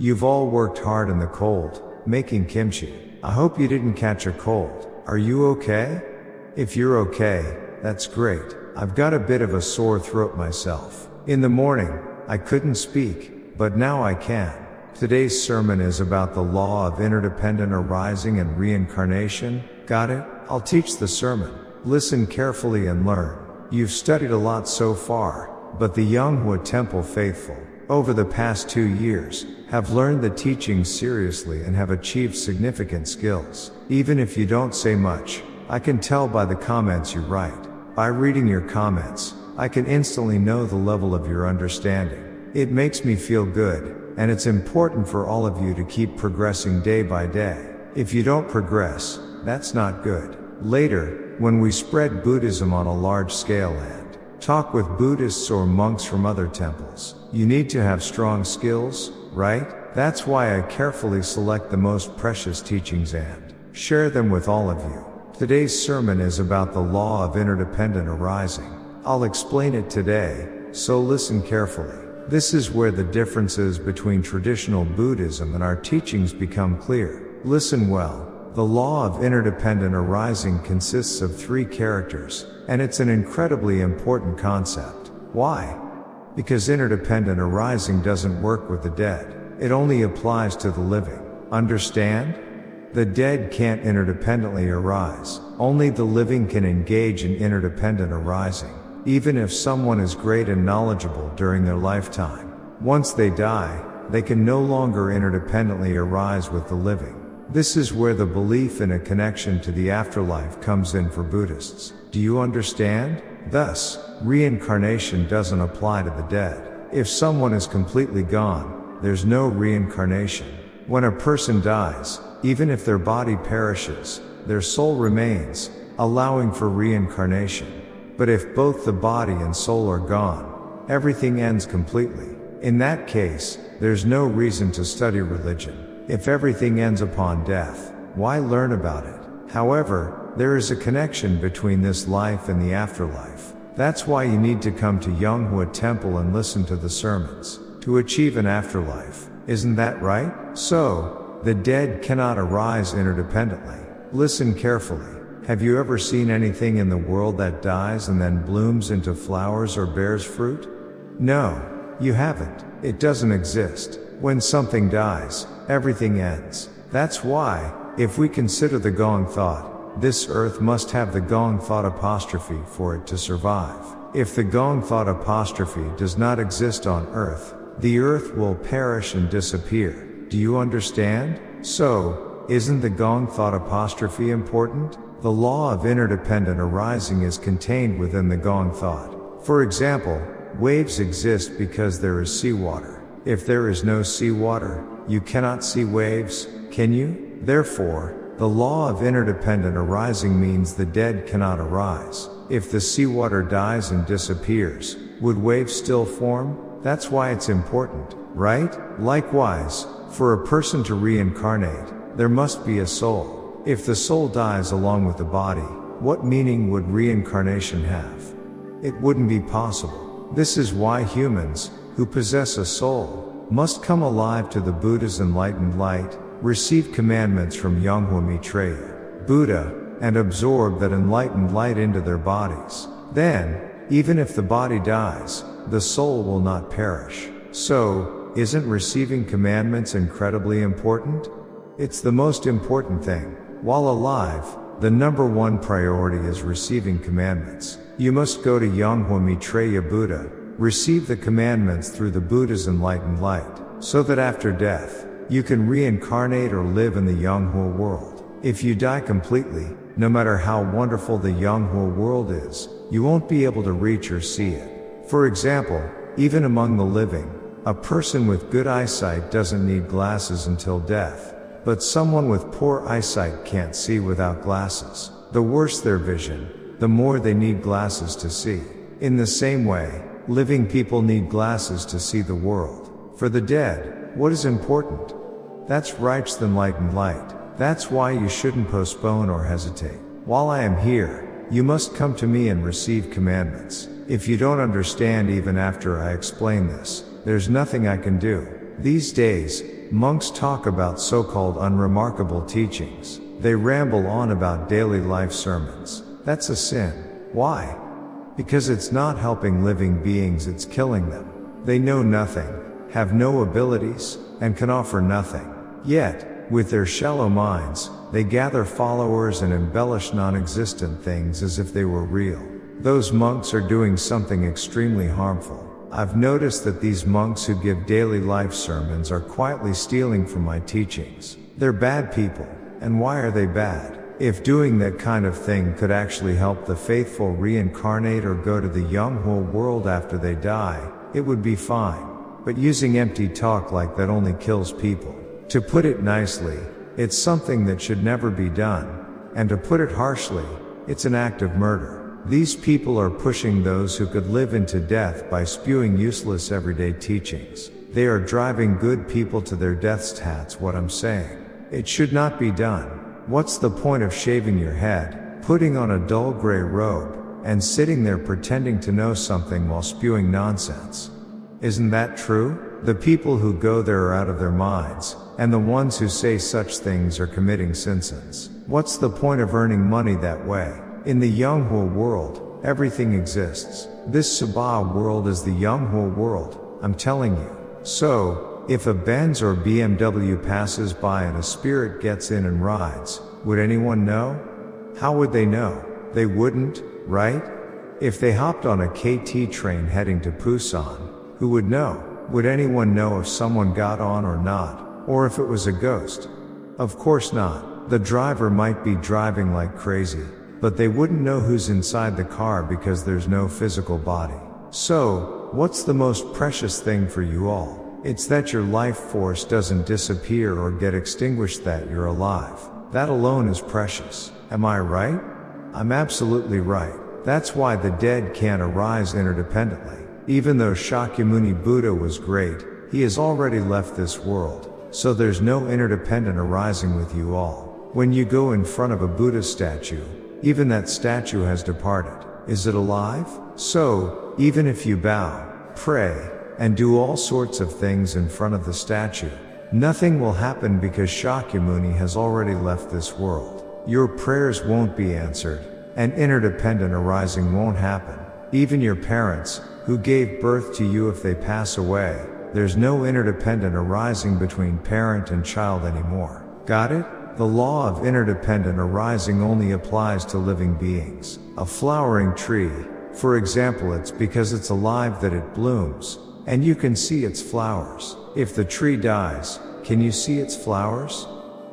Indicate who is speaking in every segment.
Speaker 1: You've all worked hard in the cold, making kimchi. I hope you didn't catch a cold. Are you okay? If you're okay, that's great. I've got a bit of a sore throat myself. In the morning, I couldn't speak, but now I can. Today's sermon is about the law of interdependent arising and reincarnation. Got it? I'll teach the sermon. Listen carefully and learn. You've studied a lot so far, but the Yonghua Temple faithful, over the past 2 years, have learned the teachings seriously and have achieved significant skills. Even if you don't say much, I can tell by the comments you write. By reading your comments, I can instantly know the level of your understanding. It makes me feel good, and it's important for all of you to keep progressing day by day. If you don't progress, that's not good. Later, when we spread Buddhism on a large scale and talk with Buddhists or monks from other temples, you need to have strong skills, right? That's why I carefully select the most precious teachings and share them with all of you. Today's sermon is about the law of interdependent arising. I'll explain it today, so listen carefully. This is where the differences between traditional Buddhism and our teachings become clear. Listen well. The law of interdependent arising consists of 3 characters, and it's an incredibly important concept. Why? Because interdependent arising doesn't work with the dead. It only applies to the living. Understand? The dead can't interdependently arise. Only the living can engage in interdependent arising. Even if someone is great and knowledgeable during their lifetime, once they die, they can no longer interdependently arise with the living. This is where the belief in a connection to the afterlife comes in for Buddhists. Do you understand? Thus, reincarnation doesn't apply to the dead. If someone is completely gone, there's no reincarnation. When a person dies, even if their body perishes, their soul remains, allowing for reincarnation. But if both the body and soul are gone, everything ends completely. In that case, there's no reason to study religion. If everything ends upon death, why learn about it? However, there is a connection between this life and the afterlife. That's why you need to come to Yonghua Temple and listen to the sermons, to achieve an afterlife. Isn't that right? So, the dead cannot arise interdependently. Listen carefully. Have you ever seen anything in the world that dies and then blooms into flowers or bears fruit? No, you haven't. It doesn't exist. When something dies, everything ends. That's why, if we consider the gong thought, this earth must have the gong thought apostrophe for it to survive. If the gong thought apostrophe does not exist on earth, the earth will perish and disappear. Do you understand? So, isn't the gong thought apostrophe important? The law of interdependent arising is contained within the gong thought. For example, waves exist because there is seawater. If there is no seawater, you cannot see waves, can you? Therefore, the law of interdependent arising means the dead cannot arise. If the seawater dies and disappears, would waves still form? That's why it's important, right? Likewise, for a person to reincarnate, there must be a soul. If the soul dies along with the body, what meaning would reincarnation have? It wouldn't be possible. This is why humans, who possess a soul, must come alive to the Buddha's enlightened light, receive commandments from Yonghua Maitreya, Buddha, and absorb that enlightened light into their bodies. Then, even if the body dies, the soul will not perish. So, isn't receiving commandments incredibly important? It's the most important thing. While alive, the number 1 priority is receiving commandments. You must go to Yonghua Maitreya Buddha, receive the commandments through the Buddha's enlightened light, so that after death, you can reincarnate or live in the Yonghua world. If you die completely, no matter how wonderful the Yonghua world is, you won't be able to reach or see it. For example, even among the living, a person with good eyesight doesn't need glasses until death, but someone with poor eyesight can't see without glasses. The worse their vision, the more they need glasses to see. In the same way, living people need glasses to see the world. For the dead, what is important? That's Reich's enlightened light. That's why you shouldn't postpone or hesitate. While I am here, you must come to me and receive commandments. If you don't understand even after I explain this, there's nothing I can do. These days, monks talk about so-called unremarkable teachings. They ramble on about daily life sermons. That's a sin. Why? Because it's not helping living beings, it's killing them. They know nothing, have no abilities, and can offer nothing. Yet, with their shallow minds, they gather followers and embellish non-existent things as if they were real. Those monks are doing something extremely harmful. I've noticed that these monks who give daily life sermons are quietly stealing from my teachings. They're bad people. And why are they bad? If doing that kind of thing could actually help the faithful reincarnate or go to the Yonghua world after they die, it would be fine. But using empty talk like that only kills people. To put it nicely, it's something that should never be done. And to put it harshly, it's an act of murder. These people are pushing those who could live into death by spewing useless everyday teachings. They are driving good people to their deaths. That's what I'm saying. It should not be done. What's the point of shaving your head, putting on a dull gray robe, and sitting there pretending to know something while spewing nonsense? Isn't that true? The people who go there are out of their minds, and the ones who say such things are committing sins. What's the point of earning money that way? In the Yonghua world, everything exists. This Sabah world is the Yonghua world, I'm telling you. So, if a Benz or BMW passes by and a spirit gets in and rides, would anyone know? How would they know? They wouldn't, right? If they hopped on a KT train heading to Busan, who would know? Would anyone know if someone got on or not, or if it was a ghost? Of course not. The driver might be driving like crazy, but they wouldn't know who's inside the car because there's no physical body. So, what's the most precious thing for you all? It's that your life force doesn't disappear or get extinguished, that you're alive. That alone is precious. Am I right? I'm absolutely right. That's why the dead can't arise interdependently. Even though Sakyamuni Buddha was great, he has already left this world, so there's no interdependent arising with you all. When you go in front of a Buddha statue, even that statue has departed. Is it alive? So, even if you bow, pray, and do all sorts of things in front of the statue, nothing will happen because Sakyamuni has already left this world. Your prayers won't be answered, and interdependent arising won't happen. Even your parents, who gave birth to you, if they pass away, there's no interdependent arising between parent and child anymore. Got it? The law of interdependent arising only applies to living beings. A flowering tree, for example, it's because it's alive that it blooms, and you can see its flowers. If the tree dies, can you see its flowers?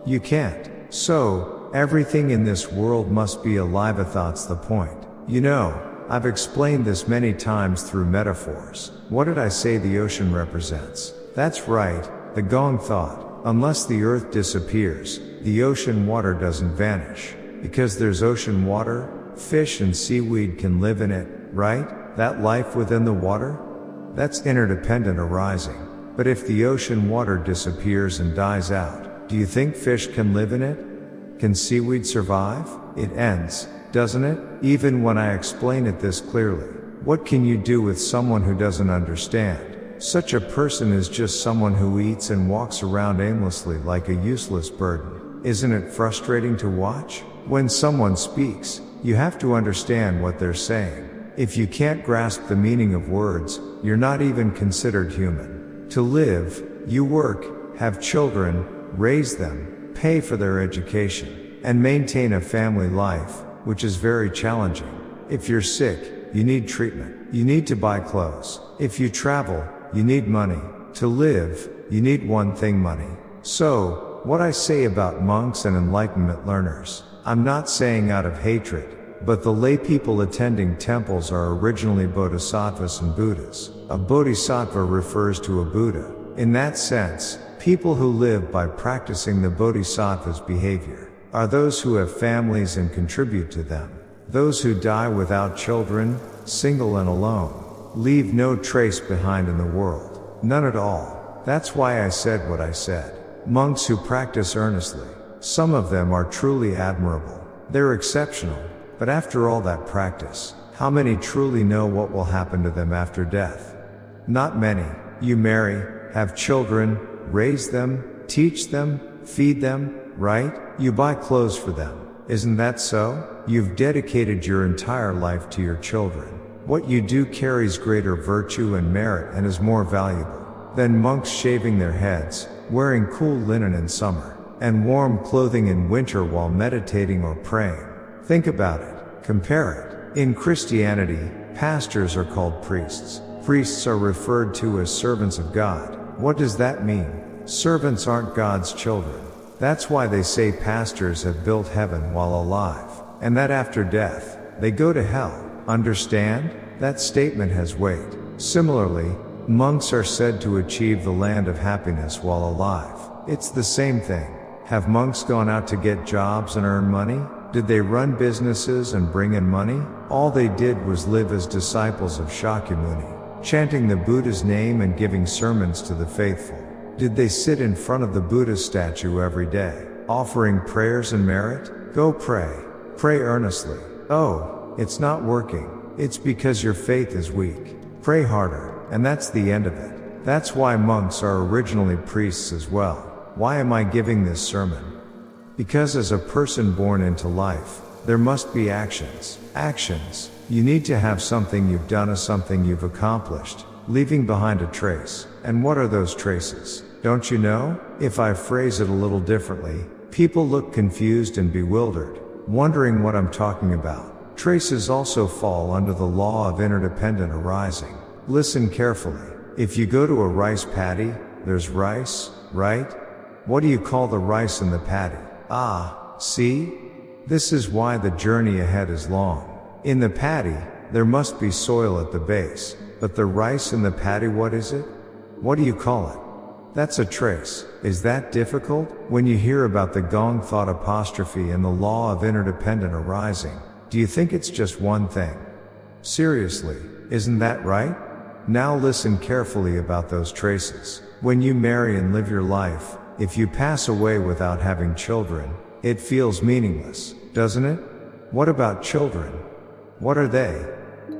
Speaker 1: You can't. So, everything in this world must be alive. That's the point. You know, I've explained this many times through metaphors. What did I say the ocean represents? That's right, the Gong thought. Unless the earth disappears, the ocean water doesn't vanish. Because there's ocean water, fish and seaweed can live in it, right? That life within the water? That's interdependent arising. But if the ocean water disappears and dies out, do you think fish can live in it? Can seaweed survive? It ends, doesn't it? Even when I explain it this clearly. What can you do with someone who doesn't understand? Such a person is just someone who eats and walks around aimlessly like a useless burden. Isn't it frustrating to watch? When someone speaks, you have to understand what they're saying. If you can't grasp the meaning of words, you're not even considered human. To live, you work, have children, raise them, pay for their education, and maintain a family life, which is very challenging. If you're sick, you need treatment. You need to buy clothes. If you travel, you need money. To live, you need one thing: money. So, what I say about monks and enlightenment learners, I'm not saying out of hatred, but the lay people attending temples are originally bodhisattvas and Buddhas. A bodhisattva refers to a Buddha. In that sense, people who live by practicing the bodhisattva's behavior are those who have families and contribute to them. Those who die without children, single and alone, leave no trace behind in the world. None at all. That's why I said what I said. Monks who practice earnestly, some of them are truly admirable. They're exceptional. But after all that practice, how many truly know what will happen to them after death? Not many. You marry, have children, raise them, teach them, feed them, right? You buy clothes for them. Isn't that so? You've dedicated your entire life to your children. What you do carries greater virtue and merit and is more valuable than monks shaving their heads, wearing cool linen in summer, and warm clothing in winter while meditating or praying. Think about it. Compare it. In Christianity, pastors are called priests. Priests are referred to as servants of God. What does that mean? Servants aren't God's children. That's why they say pastors have built heaven while alive, and that after death, they go to hell. Understand? That statement has weight. Similarly, monks are said to achieve the land of happiness while alive. It's the same thing. Have monks gone out to get jobs and earn money? Did they run businesses and bring in money? All they did was live as disciples of Sakyamuni, chanting the Buddha's name and giving sermons to the faithful. Did they sit in front of the Buddha statue every day, offering prayers and merit? Go pray. Pray earnestly. Oh, it's not working. It's because your faith is weak. Pray harder, and that's the end of it. That's why monks are originally priests as well. Why am I giving this sermon? Because as a person born into life, there must be actions. Actions. You need to have something you've done, or something you've accomplished, leaving behind a trace. And what are those traces? Don't you know? If I phrase it a little differently, people look confused and bewildered, wondering what I'm talking about. Traces also fall under the law of interdependent arising. Listen carefully. If you go to a rice paddy, there's rice, right? What do you call the rice in the paddy? Ah, see? This is why the journey ahead is long. In the paddy, there must be soil at the base, but the rice in the paddy, what is it? What do you call it? That's a trace. Is that difficult? When you hear about the gong thought apostrophe and the law of interdependent arising, do you think it's just one thing? Seriously, isn't that right? Now listen carefully about those traces. When you marry and live your life, if you pass away without having children, it feels meaningless, doesn't it? What about children? What are they?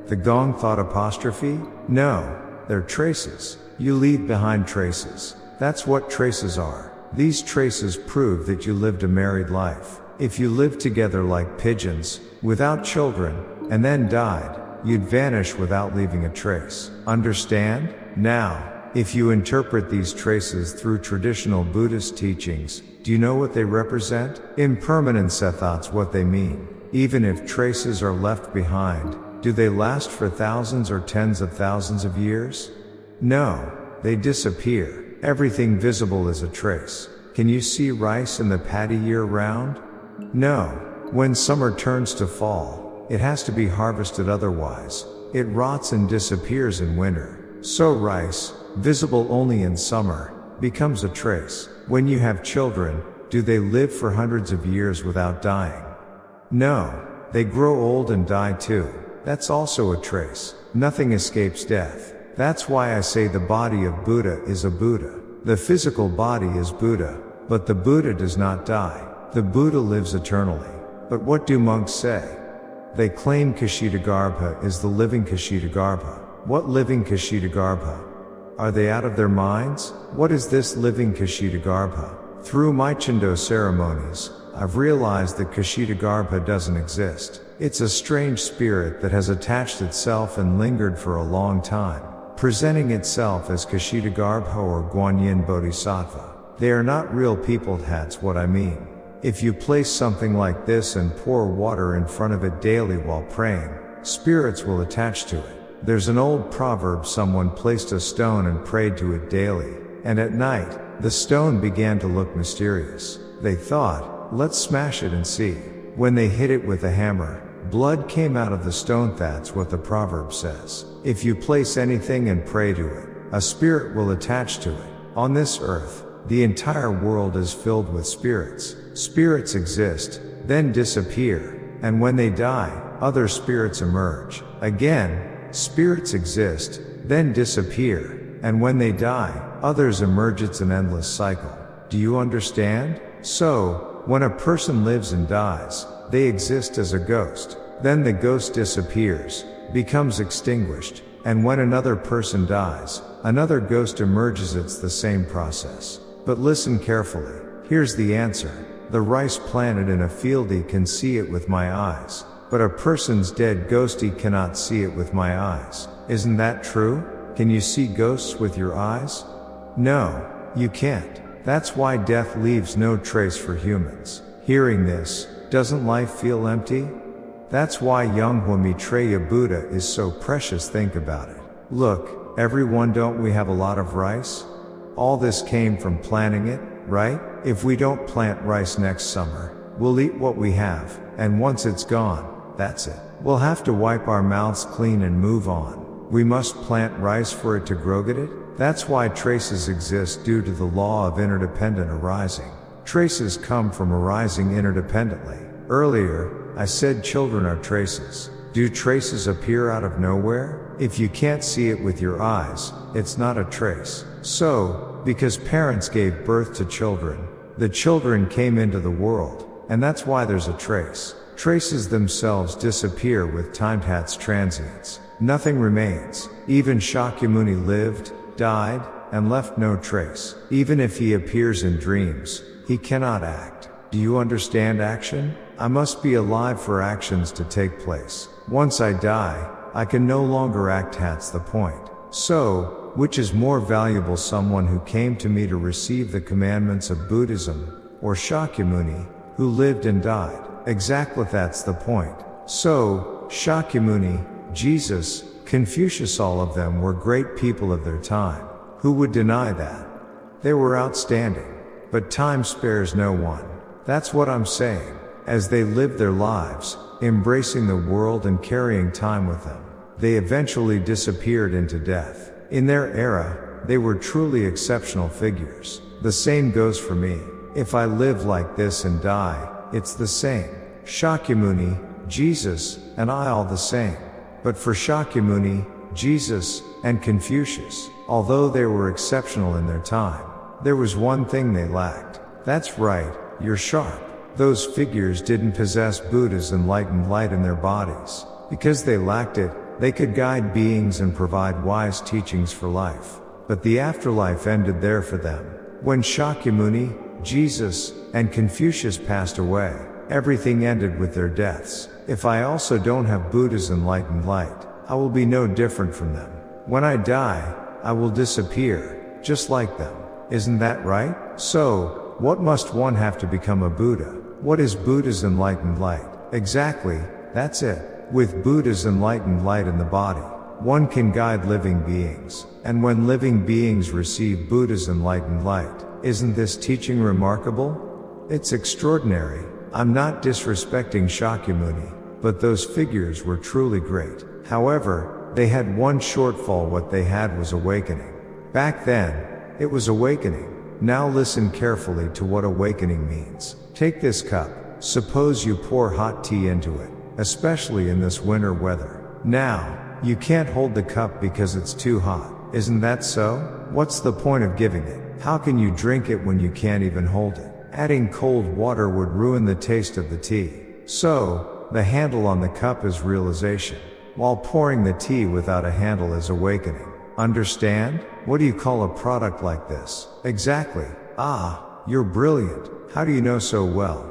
Speaker 1: The gong thought apostrophe? No, they're traces. You leave behind traces. That's what traces are. These traces prove that you lived a married life. If you lived together like pigeons, without children, and then died, you'd vanish without leaving a trace. Understand? Now, if you interpret these traces through traditional Buddhist teachings, do you know what they represent? Impermanence. That's what they mean. Even if traces are left behind, do they last for thousands or tens of thousands of years? No, they disappear. Everything visible is a trace. Can you see rice in the paddy year-round? No. When summer turns to fall, it has to be harvested, otherwise it rots and disappears in winter. So rice, visible only in summer, becomes a trace. When you have children, do they live for hundreds of years without dying? No, they grow old and die too. That's also a trace. Nothing escapes death. That's why I say the body of Buddha is a Buddha. The physical body is Buddha, but the Buddha does not die. The Buddha lives eternally. But what do monks say? They claim Kshitigarbha is the living Kshitigarbha. What living Kshitigarbha? Are they out of their minds? What is this living Kshitigarbha? Through my Chindo ceremonies, I've realized that Kshitigarbha doesn't exist. It's a strange spirit that has attached itself and lingered for a long time, presenting itself as Kshitigarbha or Guanyin Bodhisattva. They are not real people, that's what I mean. If you place something like this and pour water in front of it daily while praying, spirits will attach to it. There's an old proverb: someone placed a stone and prayed to it daily, and at night, the stone began to look mysterious. They thought, let's smash it and see. When they hit it with a hammer, blood came out of the stone. That's what the proverb says. If you place anything and pray to it, a spirit will attach to it. On this earth, the entire world is filled with spirits. Spirits exist, then disappear, and when they die, other spirits emerge. Again, spirits exist, then disappear, and when they die, others emerge. It's an endless cycle. Do you understand? So, when a person lives and dies, they exist as a ghost. Then the ghost disappears, becomes extinguished, and when another person dies, another ghost emerges. It's the same process. But listen carefully. Here's the answer. The rice planted in a fieldy can see it with my eyes, but a person's dead ghosty cannot see it with my eyes. Isn't that true? Can you see ghosts with your eyes? No, you can't. That's why death leaves no trace for humans. Hearing this, doesn't life feel empty? That's why 용화미륵부처님 Buddha is so precious. Think about it. Look, everyone, don't we have a lot of rice? All this came from planting it, right? If we don't plant rice next summer, we'll eat what we have, and once it's gone, that's it. We'll have to wipe our mouths clean and move on. We must plant rice for it to grow. Get it? That's why traces exist due to the law of interdependent arising. Traces come from arising interdependently. Earlier, I said children are traces. Do traces appear out of nowhere? If you can't see it with your eyes, it's not a trace. So, because parents gave birth to children, the children came into the world, and that's why there's a trace. Traces themselves disappear with time. That's transience. Nothing remains. Even Sakyamuni lived, died, and left no trace. Even if he appears in dreams, he cannot act. Do you understand action? I must be alive for actions to take place. Once I die, I can no longer act. That's the point. So, which is more valuable, someone who came to me to receive the commandments of Buddhism, or Sakyamuni, who lived and died? Exactly, that's the point. So, Sakyamuni, Jesus, Confucius, all of them were great people of their time. Who would deny that? They were outstanding. But time spares no one. That's what I'm saying. As they lived their lives, embracing the world and carrying time with them, they eventually disappeared into death. In their era, they were truly exceptional figures. The same goes for me. If I live like this and die, it's the same. Sakyamuni, Jesus, and I all the same. But for Sakyamuni, Jesus, and Confucius, although they were exceptional in their time, there was one thing they lacked. That's right, you're sharp. Those figures didn't possess Buddha's enlightened light in their bodies. Because they lacked it, they could guide beings and provide wise teachings for life. But the afterlife ended there for them. When Sakyamuni, Jesus, and Confucius passed away, everything ended with their deaths. If I also don't have Buddha's enlightened light, I will be no different from them. When I die, I will disappear, just like them. Isn't that right? So, what must one have to become a Buddha? What is Buddha's enlightened light? Exactly, that's it. With Buddha's enlightened light in the body, one can guide living beings. And when living beings receive Buddha's enlightened light, isn't this teaching remarkable? It's extraordinary. I'm not disrespecting Sakyamuni, but those figures were truly great. However, they had one shortfall. What they had was awakening. Back then, it was awakening. Now listen carefully to what awakening means. Take this cup. Suppose you pour hot tea into it, especially in this winter weather. Now, you can't hold the cup because it's too hot. Isn't that so? What's the point of giving it? How can you drink it when you can't even hold it? Adding cold water would ruin the taste of the tea. So, the handle on the cup is realization, while pouring the tea without a handle is awakening. Understand? What do you call a product like this? Exactly. Ah, you're brilliant. How do you know so well?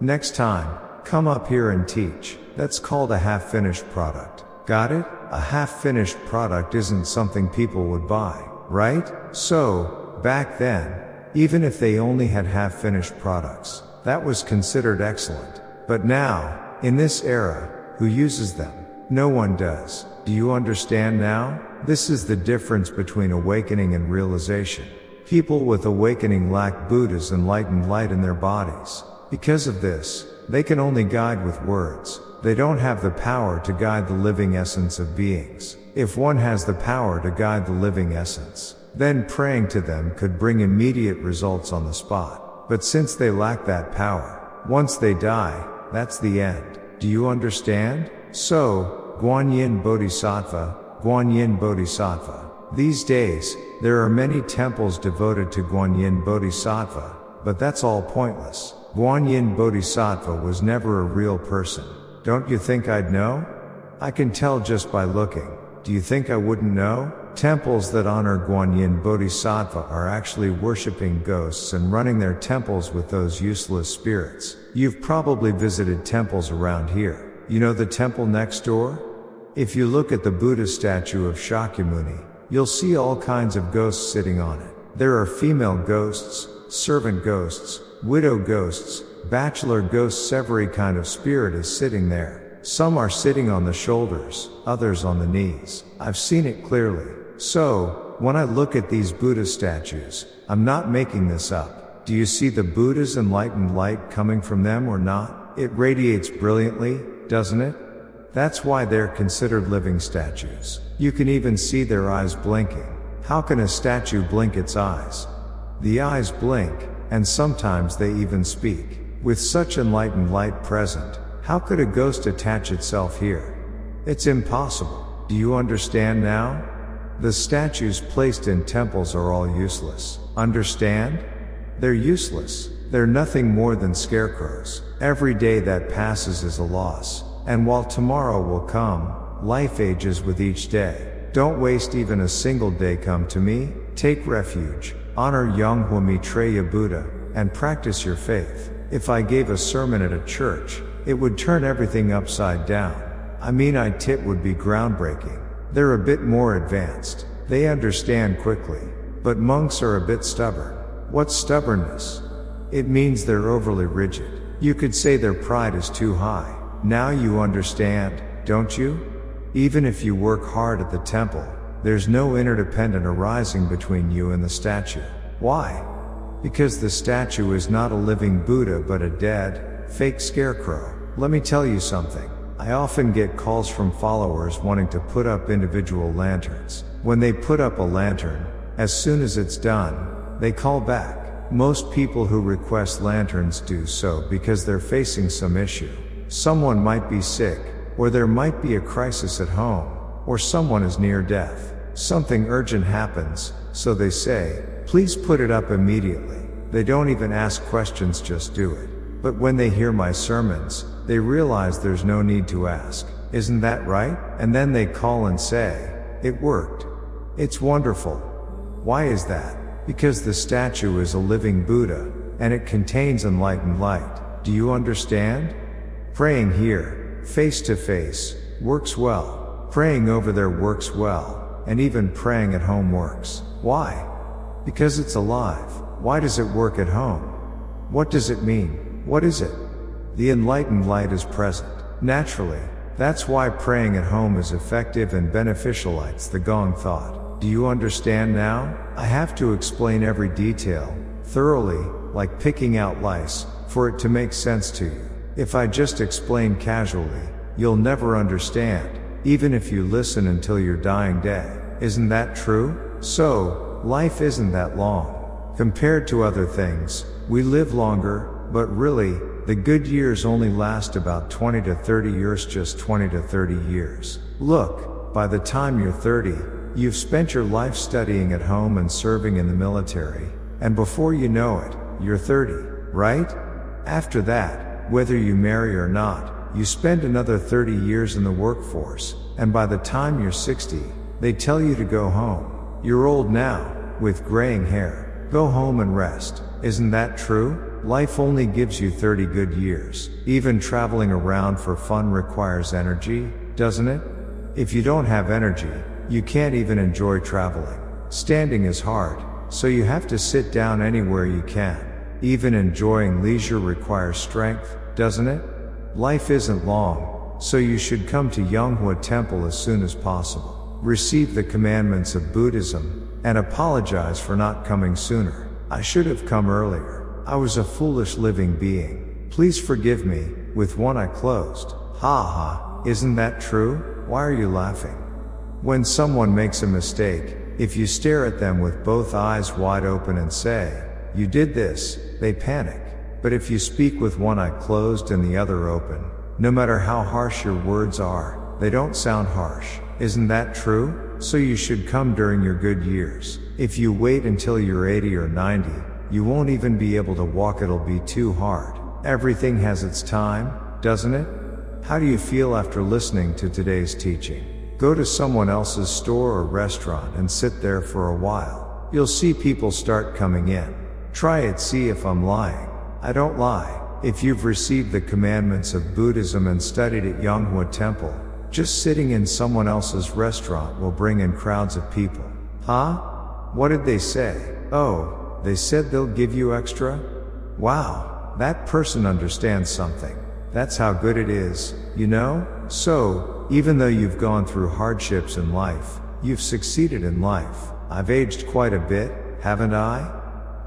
Speaker 1: Next time, come up here and teach. That's called a half-finished product. Got it? A half-finished product isn't something people would buy, right? So, back then, even if they only had half-finished products, that was considered excellent. But now, in this era, who uses them? No one does. Do you understand now? This is the difference between awakening and realization. People with awakening lack Buddha's enlightened light in their bodies. Because of this, they can only guide with words. They don't have the power to guide the living essence of beings. If one has the power to guide the living essence, then praying to them could bring immediate results on the spot. But since they lack that power, once they die, that's the end. Do you understand? So, Guanyin Bodhisattva, Guanyin Bodhisattva. These days, there are many temples devoted to Guanyin Bodhisattva, but that's all pointless. Guanyin Bodhisattva was never a real person. Don't you think I'd know? I can tell just by looking. Do you think I wouldn't know? Temples that honor Guanyin Bodhisattva are actually worshipping ghosts and running their temples with those useless spirits. You've probably visited temples around here. You know the temple next door? If you look at the Buddha statue of Sakyamuni, you'll see all kinds of ghosts sitting on it. There are female ghosts, servant ghosts, widow ghosts, bachelor ghosts. Every kind of spirit is sitting there. Some are sitting on the shoulders, others on the knees. I've seen it clearly. So, when I look at these Buddha statues, I'm not making this up. Do you see the Buddha's enlightened light coming from them or not? It radiates brilliantly, doesn't it? That's why they're considered living statues. You can even see their eyes blinking. How can a statue blink its eyes? The eyes blink, and sometimes they even speak. With such enlightened light present, how could a ghost attach itself here? It's impossible. Do you understand now? The statues placed in temples are all useless. Understand? They're useless. They're nothing more than scarecrows. Every day that passes is a loss. And while tomorrow will come, life ages with each day. Don't waste even a single day. Come to me, take refuge, honor 용화미륵부처님 Buddha, and practice your faith. If I gave a sermon at a church, it would turn everything upside down. It would be groundbreaking. They're a bit more advanced. They understand quickly. But monks are a bit stubborn. What's stubbornness? It means they're overly rigid. You could say their pride is too high. Now you understand, don't you? Even if you work hard at the temple, there's no interdependent arising between you and the statue. Why? Because the statue is not a living Buddha but a dead, fake scarecrow. Let me tell you something. I often get calls from followers wanting to put up individual lanterns. When they put up a lantern, as soon as it's done, they call back. Most people who request lanterns do so because they're facing some issue. Someone might be sick, or there might be a crisis at home, or someone is near death. Something urgent happens, so they say, please put it up immediately. They don't even ask questions, just do it. But when they hear my sermons, they realize there's no need to ask. Isn't that right? And then they call and say, it worked. It's wonderful. Why is that? Because the statue is a living Buddha, and it contains enlightened light. Do you understand? Praying here, face to face, works well. Praying over there works well, and even praying at home works. Why? Because it's alive. Why does it work at home? What does it mean? What is it? The enlightened light is present, naturally. That's why praying at home is effective and beneficial. It's the Gong thought. Do you understand now? I have to explain every detail, thoroughly, like picking out lice, for it to make sense to you. If I just explain casually, you'll never understand, even if you listen until your dying day. Isn't that true? So, life isn't that long. Compared to other things, we live longer, but really, the good years only last about 20 to 30 years, just 20 to 30 years. Look, by the time you're 30, you've spent your life studying at home and serving in the military, and before you know it, you're 30, right? After that, whether you marry or not, you spend another 30 years in the workforce, and by the time you're 60, they tell you to go home. You're old now, with graying hair. Go home and rest. Isn't that true? Life only gives you 30 good years. Even traveling around for fun requires energy, doesn't it? If you don't have energy, you can't even enjoy traveling. Standing is hard, so you have to sit down anywhere you can. Even enjoying leisure requires strength, doesn't it? Life isn't long, so you should come to Yonghua Temple as soon as possible. Receive the commandments of Buddhism, and apologize for not coming sooner. I should have come earlier. I was a foolish living being. Please forgive me. With one eye closed. Ha ha, isn't that true? Why are you laughing? When someone makes a mistake, if you stare at them with both eyes wide open and say, you did this, they panic. But if you speak with one eye closed and the other open, no matter how harsh your words are, they don't sound harsh. Isn't that true? So you should come during your good years. If you wait until you're 80 or 90, you won't even be able to walk. It'll be too hard. Everything has its time, doesn't it? How do you feel after listening to today's teaching? Go to someone else's store or restaurant and sit there for a while. You'll see people start coming in. Try it, see if I'm lying. I don't lie. If you've received the commandments of Buddhism and studied at Yonghua Temple, just sitting in someone else's restaurant will bring in crowds of people. Huh? What did they say? Oh, they said they'll give you extra? Wow, that person understands something. That's how good it is, you know? So, even though you've gone through hardships in life, you've succeeded in life. I've aged quite a bit, haven't I?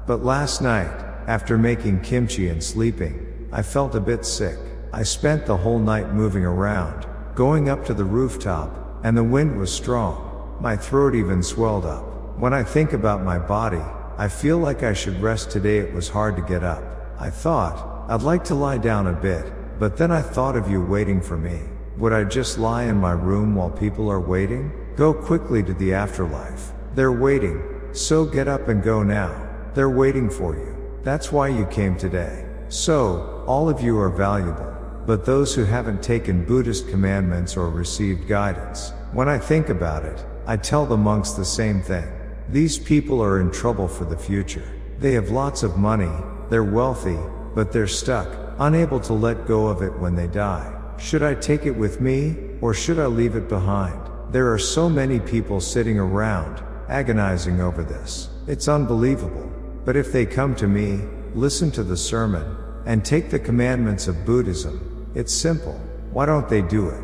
Speaker 1: But last night, after making kimchi and sleeping, I felt a bit sick. I spent the whole night moving around, going up to the rooftop, and the wind was strong. My throat even swelled up. When I think about my body, I feel like I should rest today. It was hard to get up. I thought, I'd like to lie down a bit, but then I thought of you waiting for me. Would I just lie in my room while people are waiting? Go quickly to the afterlife. They're waiting, so get up and go now. They're waiting for you. That's why you came today. So, all of you are valuable, but those who haven't taken Buddhist commandments or received guidance. When I think about it, I tell the monks the same thing. These people are in trouble for the future. They have lots of money, they're wealthy, but they're stuck, unable to let go of it when they die. Should I take it with me, or should I leave it behind? There are so many people sitting around, agonizing over this. It's unbelievable. But if they come to me, listen to the sermon, and take the commandments of Buddhism, it's simple. Why don't they do it?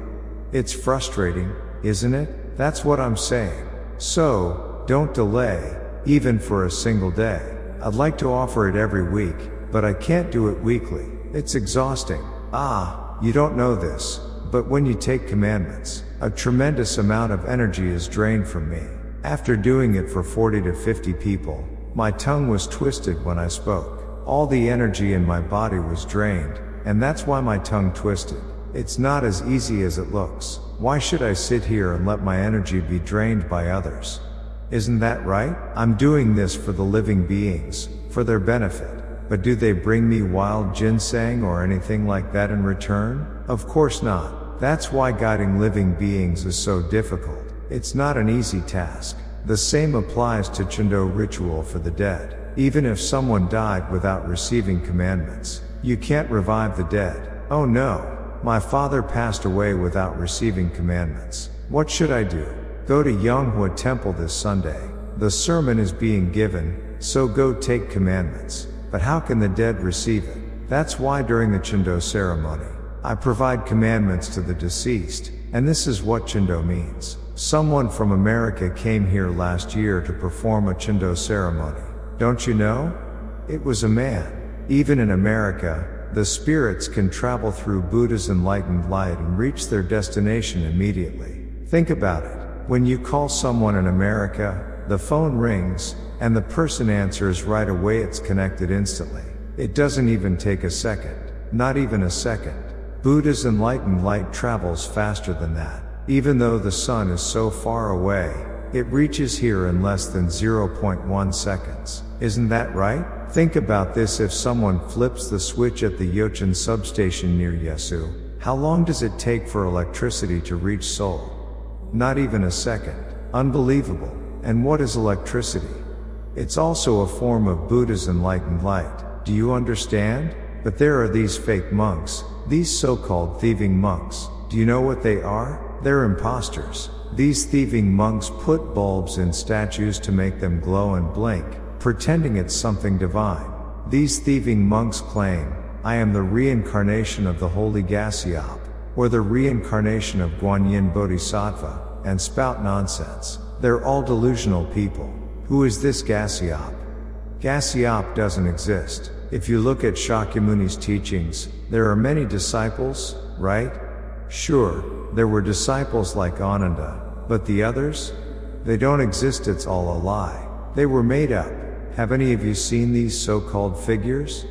Speaker 1: It's frustrating, isn't it? That's what I'm saying. So, don't delay, even for a single day. I'd like to offer it every week, but I can't do it weekly. It's exhausting. You don't know this, but when you take commandments, a tremendous amount of energy is drained from me. After doing it for 40 to 50 people, my tongue was twisted when I spoke. All the energy in my body was drained, and that's why my tongue twisted. It's not as easy as it looks. Why should I sit here and let my energy be drained by others? Isn't that right? I'm doing this for the living beings, for their benefit. But do they bring me wild ginseng or anything like that in return? Of course not. That's why guiding living beings is so difficult. It's not an easy task. The same applies to Chindo ritual for the dead. Even if someone died without receiving commandments, you can't revive the dead. Oh no, my father passed away without receiving commandments. What should I do? Go to Yonghua Temple this Sunday. The sermon is being given, so go take commandments. But how can the dead receive it? That's why during the Chindo ceremony, I provide commandments to the deceased, and this is what Chindo means. Someone from America came here last year to perform a Chindo ceremony. Don't you know? It was a man. Even in America, the spirits can travel through Buddha's enlightened light and reach their destination immediately. Think about it. When you call someone in America, the phone rings, and the person answers right away. It's connected instantly. It doesn't even take a second. Not even a second. Buddha's enlightened light travels faster than that. Even though the sun is so far away, it reaches here in less than 0.1 seconds. Isn't that right? Think about this. If someone flips the switch at the Yochen substation near Yesu, how long does it take for electricity to reach Seoul? Not even a second. Unbelievable. And what is electricity? It's also a form of Buddha's enlightened light. Do you understand? But there are these fake monks, these so-called thieving monks. Do you know what they are? They're imposters. These thieving monks put bulbs in statues to make them glow and blink, pretending it's something divine. These thieving monks claim, I am the reincarnation of the holy Gasyop, or the reincarnation of Guanyin Bodhisattva, and spout nonsense. They're all delusional people. Who is this Gasyop? Gasyop doesn't exist. If you look at Sakyamuni's teachings, there are many disciples, right? Sure, there were disciples like Ananda, but the others? They don't exist. It's all a lie. They were made up. Have any of you seen these so-called figures?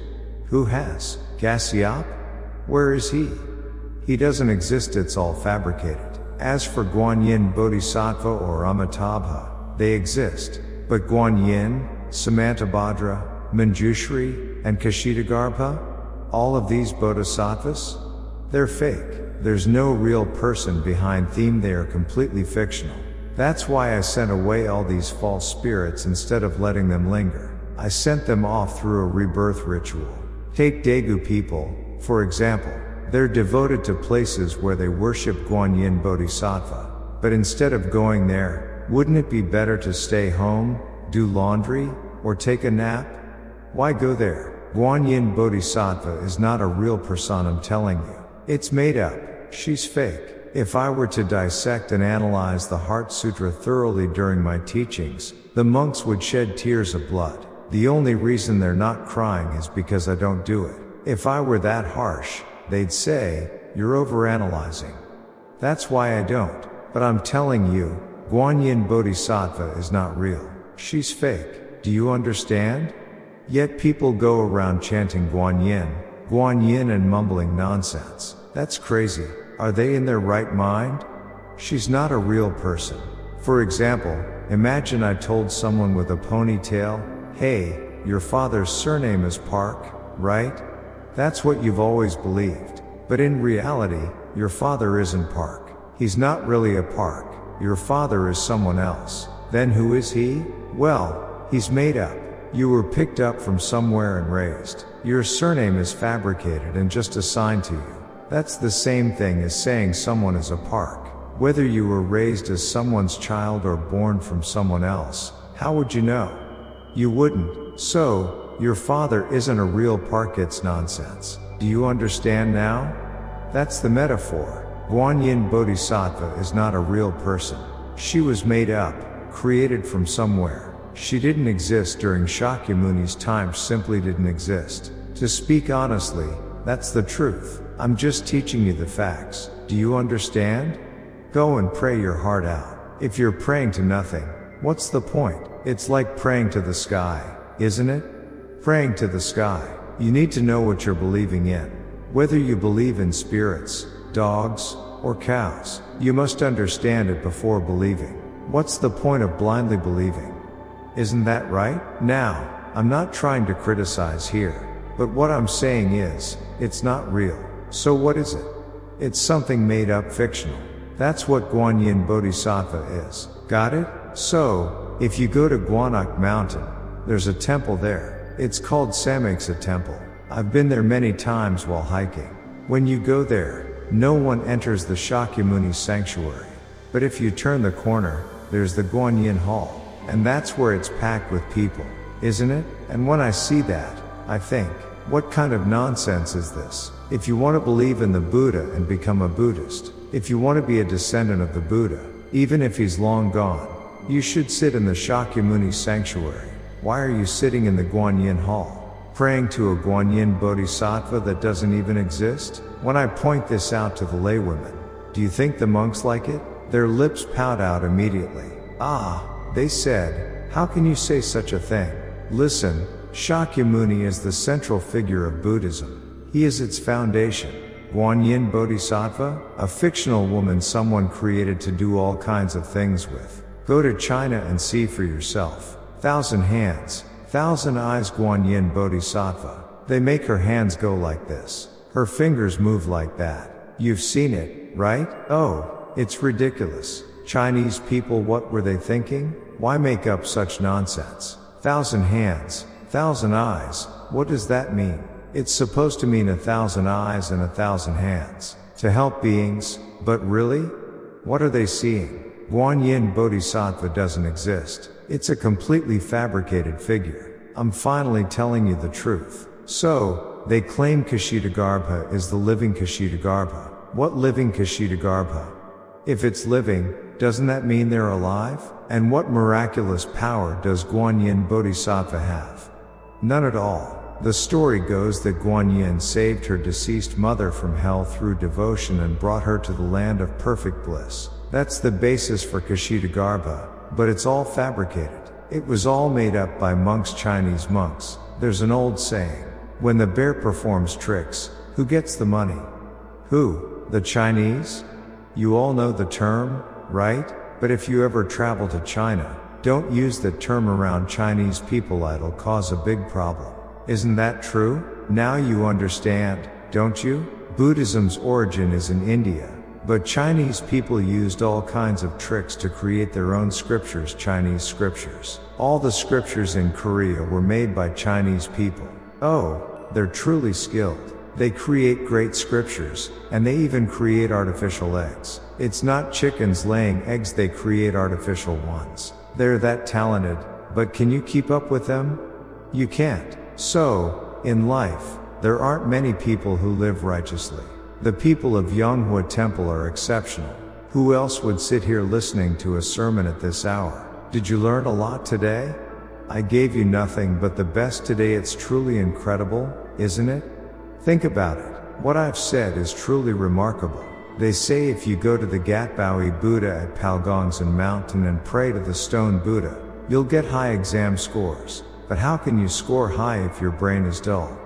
Speaker 1: Who has? Gasyop? Where is he? He doesn't exist. It's all fabricated. As for Guanyin Bodhisattva or Amitabha, they exist. But Guanyin, Samantabhadra, Manjushri, and Kashitagarbha? All of these bodhisattvas? They're fake. There's no real person behind them, they are completely fictional. That's why I sent away all these false spirits instead of letting them linger. I sent them off through a rebirth ritual. Take Daegu people, for example. They're devoted to places where they worship Guanyin Bodhisattva. But instead of going there, wouldn't it be better to stay home, do laundry, or take a nap? Why go there? Guanyin Bodhisattva is not a real person, I'm telling you. It's made up. She's fake. If I were to dissect and analyze the Heart Sutra thoroughly during my teachings, the monks would shed tears of blood. The only reason they're not crying is because I don't do it. If I were that harsh, they'd say, "You're overanalyzing." That's why I don't. But I'm telling you, Guanyin Bodhisattva is not real. She's fake. Do you understand? Yet people go around chanting Guanyin, Guanyin and mumbling nonsense. That's crazy. Are they in their right mind? She's not a real person. For example, imagine I told someone with a ponytail, "Hey, your father's surname is Park, right?" That's what you've always believed. But in reality, your father isn't Park. He's not really a Park. Your father is someone else. Then who is he? Well, he's made up. You were picked up from somewhere and raised. Your surname is fabricated and just assigned to you. That's the same thing as saying someone is a Park. Whether you were raised as someone's child or born from someone else, how would you know? You wouldn't. So, your father isn't a real Park. It's nonsense. Do you understand now? That's the metaphor. Guanyin Bodhisattva is not a real person. She was made up, created from somewhere. She didn't exist during Sakyamuni's time, simply didn't exist. To speak honestly, that's the truth. I'm just teaching you the facts. Do you understand? Go and pray your heart out. If you're praying to nothing, what's the point? It's like praying to the sky, isn't it? Praying to the sky. You need to know what you're believing in. Whether you believe in spirits, dogs, or cows, you must understand it before believing. What's the point of blindly believing? Isn't that right? Now, I'm not trying to criticize here, but what I'm saying is, it's not real. So what is it? It's something made up, fictional. That's what Guanyin Bodhisattva is. Got it? So, if you go to Guanak Mountain, there's a temple there. It's called Samaksa Temple. I've been there many times while hiking. When you go there, no one enters the Sakyamuni sanctuary. But if you turn the corner, there's the Guanyin Hall. And that's where it's packed with people, isn't it? And when I see that, I think, what kind of nonsense is this? If you want to believe in the Buddha and become a Buddhist, if you want to be a descendant of the Buddha, even if he's long gone, you should sit in the Sakyamuni sanctuary. Why are you sitting in the Guanyin Hall, praying to a Guanyin Bodhisattva that doesn't even exist? When I point this out to the laywomen, do you think the monks like it? Their lips pout out immediately. They said, how can you say such a thing? Listen, Sakyamuni is the central figure of Buddhism. He is its foundation. Guanyin Bodhisattva, a fictional woman someone created to do all kinds of things with. Go to China and see for yourself. 1,000 hands, 1,000 eyes Guanyin Bodhisattva. They make her hands go like this. Her fingers move like that. You've seen it, right? Oh, it's ridiculous. Chinese people, what were they thinking? Why make up such nonsense? 1,000 hands, 1,000 eyes, what does that mean? It's supposed to mean 1,000 eyes and 1,000 hands. To help beings, but really? What are they seeing? Guanyin Bodhisattva doesn't exist. It's a completely fabricated figure. I'm finally telling you the truth. So, they claim Kshitigarbha is the living Kshitigarbha. What living Kshitigarbha? If it's living, doesn't that mean they're alive? And what miraculous power does Guanyin Bodhisattva have? None at all. The story goes that Guanyin saved her deceased mother from hell through devotion and brought her to the land of perfect bliss. That's the basis for Kshitigarbha, but it's all fabricated. It was all made up by monks, Chinese monks. There's an old saying, when the bear performs tricks, who gets the money? Who? The Chinese? You all know the term, right? But if you ever travel to China, don't use that term around Chinese people, it'll cause a big problem. Isn't that true? Now you understand, don't you? Buddhism's origin is in India, but Chinese people used all kinds of tricks to create their own scriptures, Chinese scriptures. All the scriptures in Korea were made by Chinese people. Oh, they're truly skilled. They create great scriptures, and they even create artificial eggs. It's not chickens laying eggs, they create artificial ones. They're that talented, but can you keep up with them? You can't. So, in life, there aren't many people who live righteously. The people of Yonghua Temple are exceptional. Who else would sit here listening to a sermon at this hour? Did you learn a lot today? I gave you nothing but the best today. It's truly incredible, isn't it? Think about it. What I've said is truly remarkable. They say if you go to the Gatbawi Buddha at Palgongsan Mountain and pray to the stone Buddha, you'll get high exam scores. But how can you score high if your brain is dull?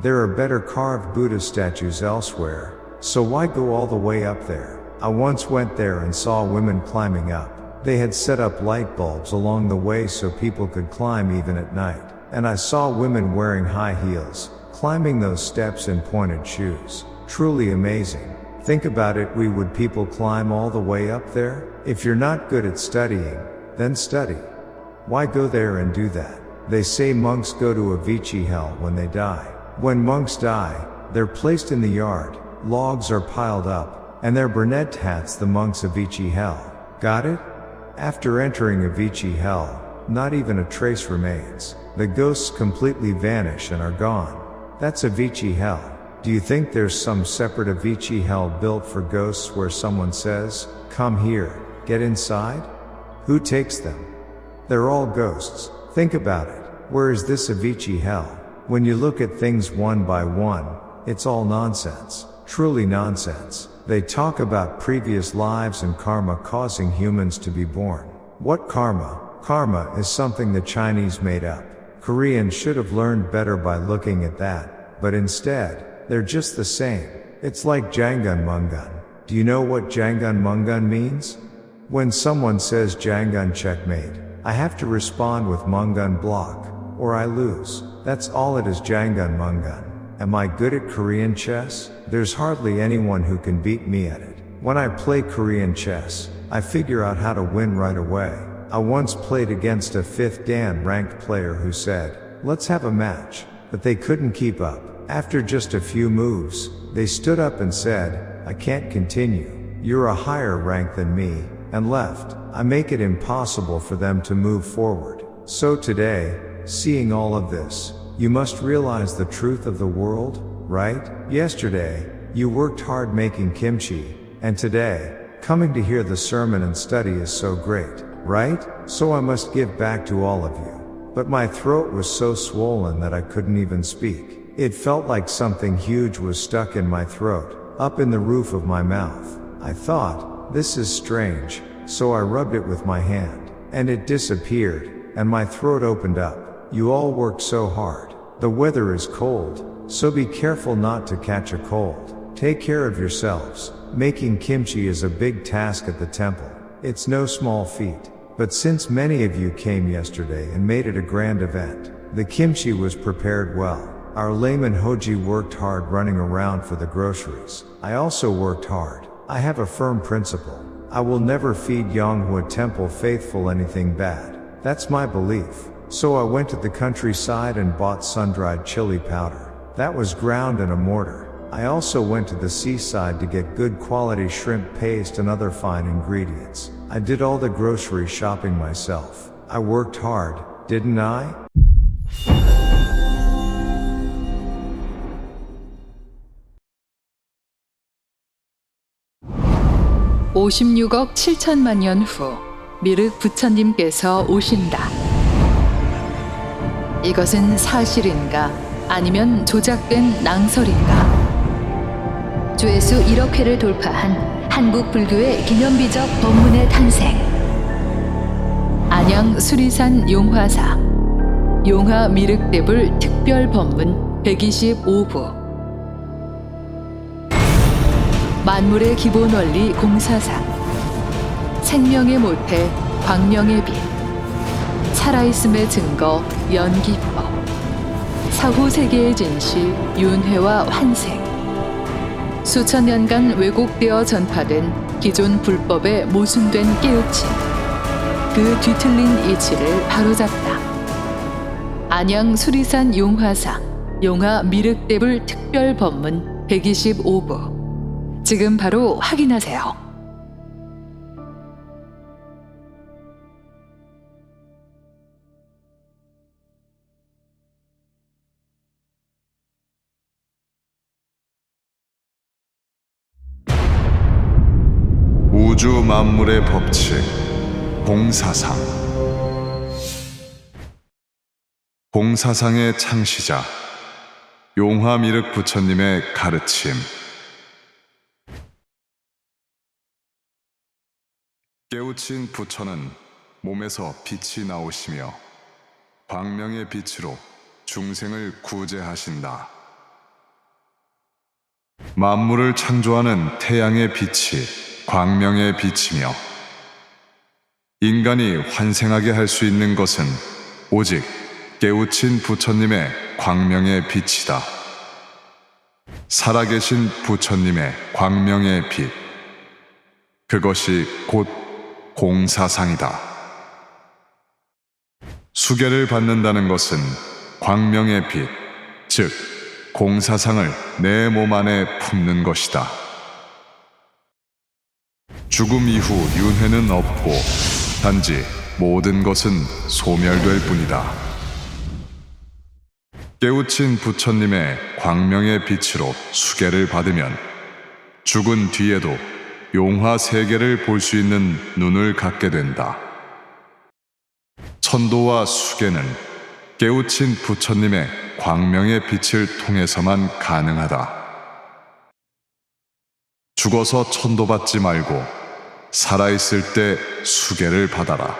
Speaker 1: There are better carved Buddha statues elsewhere, so why go all the way up there? I once went there and saw women climbing up. They had set up light bulbs along the way so people could climb even at night. And I saw women wearing high heels, climbing those steps in pointed shoes. Truly amazing. Think about it, would people climb all the way up there? If you're not good at studying, then study. Why go there and do that? They say monks go to Avicii hell when they die. When monks die, they're placed in the yard, logs are piled up, and they're burned. That's the monks' Avicii hell. Got it? After entering Avicii hell, not even a trace remains. The ghosts completely vanish and are gone. That's Avicii hell. Do you think there's some separate Avicii hell built for ghosts where someone says, "Come here, get inside"? Who takes them? They're all ghosts. Think about it. Where is this Avicii hell? When you look at things one by one, it's all nonsense. Truly nonsense. They talk about previous lives and karma causing humans to be born. What karma? Karma is something the Chinese made up. Koreans should have learned better by looking at that, but instead, they're just the same. It's like Jangun Mungun. Do you know what Jangun Mungun means? When someone says Jangun checkmate, I have to respond with Mungun block, or I lose. That's all it is, Jangun Mungun. Am I good at Korean chess? There's hardly anyone who can beat me at it. When I play Korean chess, I figure out how to win right away. I once played against a 5th Dan ranked player who said, "Let's have a match," but they couldn't keep up. After just a few moves, they stood up and said, "I can't continue. You're a higher rank than me," and left. I make it impossible for them to move forward. So today, seeing all of this, you must realize the truth of the world, right? Yesterday, you worked hard making kimchi, and today, coming to hear the sermon and study is so great, right? So I must give back to all of you. But my throat was so swollen that I couldn't even speak. It felt like something huge was stuck in my throat, up in the roof of my mouth. I thought, this is strange, so I rubbed it with my hand, and it disappeared, and my throat opened up. You all worked so hard. The weather is cold, so be careful not to catch a cold. Take care of yourselves. Making kimchi is a big task at the temple. It's no small feat. But since many of you came yesterday and made it a grand event, the kimchi was prepared well. Our layman Hoji worked hard running around for the groceries. I also worked hard. I have a firm principle. I will never feed Yonghua Temple faithful anything bad. That's my belief. So I went to the countryside and bought sun-dried chili powder. That was ground in a mortar. I also went to the seaside to get good quality shrimp paste and other fine ingredients. I did all the grocery shopping myself. I worked hard, didn't I?
Speaker 2: 56억 7천만 년 후 미륵부처님께서 오신다. 이것은 사실인가 아니면 조작된 낭설인가? 조회수 1억 회를 돌파한 한국 불교의 기념비적 법문의 탄생. 안양 수리산 용화사 용화미륵대불 특별 법문 125부. 만물의 기본 원리 공사상. 생명의 모태 광명의 빛. 살아있음의 증거 연기법. 사후세계의 진실 윤회와 환생. 수천 년간 왜곡되어 전파된 기존 불법에 모순된 깨우침, 그 뒤틀린 이치를 바로잡다. 안양 수리산 용화사 용화미륵대불 특별법문 125부. 지금 바로 확인하세요.
Speaker 3: 우주 만물의 법칙, 공사상. 공사상의 창시자, 용화미륵부처님의 가르침. 깨우친 부처는 몸에서 빛이 나오시며 광명의 빛으로 중생을 구제하신다. 만물을 창조하는 태양의 빛이 광명의 빛이며, 인간이 환생하게 할 수 있는 것은 오직 깨우친 부처님의 광명의 빛이다. 살아계신 부처님의 광명의 빛, 그것이 곧 공사상이다. 수계를 받는다는 것은 광명의 빛, 즉 공사상을 내 몸 안에 품는 것이다. 죽음 이후 윤회는 없고 단지 모든 것은 소멸될 뿐이다. 깨우친 부처님의 광명의 빛으로 수계를 받으면 죽은 뒤에도 용화세계를 볼 수 있는 눈을 갖게 된다. 천도와 수계는 깨우친 부처님의 광명의 빛을 통해서만 가능하다. 죽어서 천도받지 말고 살아있을 때 수계를 받아라.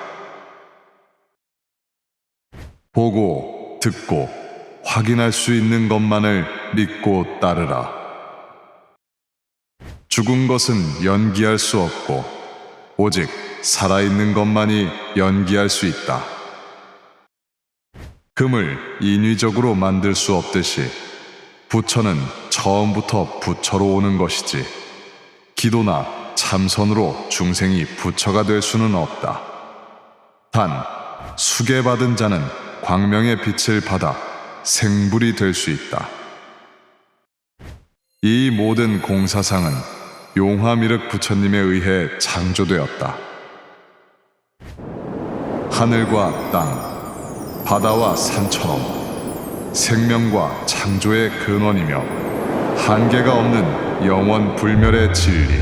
Speaker 3: 보고, 듣고, 확인할 수 있는 것만을 믿고 따르라. 죽은 것은 연기할 수 없고 오직 살아있는 것만이 연기할 수 있다. 금을 인위적으로 만들 수 없듯이 부처는 처음부터 부처로 오는 것이지, 기도나 참선으로 중생이 부처가 될 수는 없다. 단 수계받은 자는 광명의 빛을 받아 생불이 될 수 있다. 이 모든 공사상은 용화미륵부처님에 의해 창조되었다. 하늘과 땅, 바다와 산처럼 생명과 창조의 근원이며 한계가 없는 영원 불멸의 진리,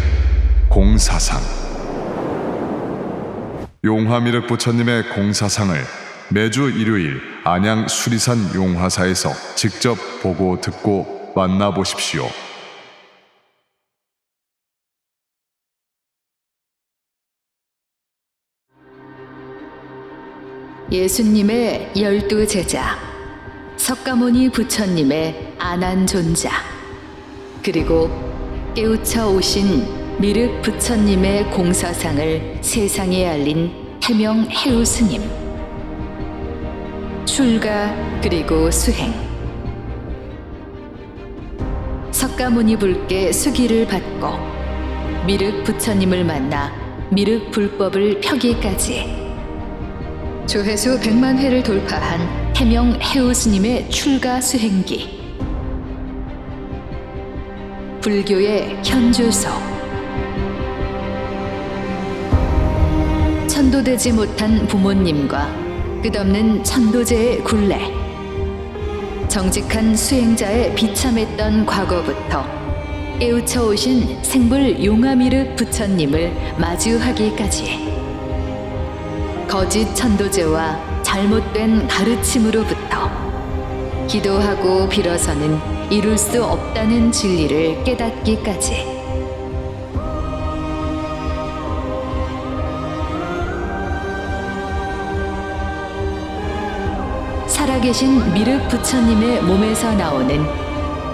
Speaker 3: 공사상. 용화미륵부처님의 공사상을 매주 일요일 안양 수리산 용화사에서 직접 보고 듣고 만나보십시오.
Speaker 2: 예수님의 12제자, 석가모니 부처님의 안한존자, 그리고 깨우쳐 오신 미륵부처님의 공사상을 세상에 알린 태명 해우 스님. 출가 그리고 수행. 석가모니 불께 수기를 받고 미륵부처님을 만나 미륵불법을 펴기까지 조회수 100만 회를 돌파한 태명 해우 스님의 출가 수행기. 불교의 현주소. 천도되지 못한 부모님과 끝없는 천도제의 굴레. 정직한 수행자의 비참했던 과거부터 깨우쳐 오신 생불 용화미륵부처님을 마주하기까지, 거짓 천도제와 잘못된 가르침으로부터 기도하고 빌어서는 이룰 수 없다는 진리를 깨닫기까지. 살아계신 미륵부처님의 몸에서 나오는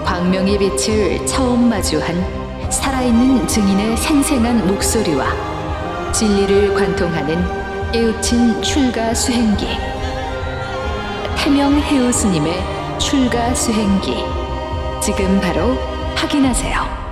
Speaker 2: 광명의 빛을 처음 마주한 살아있는 증인의 생생한 목소리와 진리를 관통하는 깨우친 출가 수행기, 태명 해우 스님의 출가 수행기. 지금 바로 확인하세요.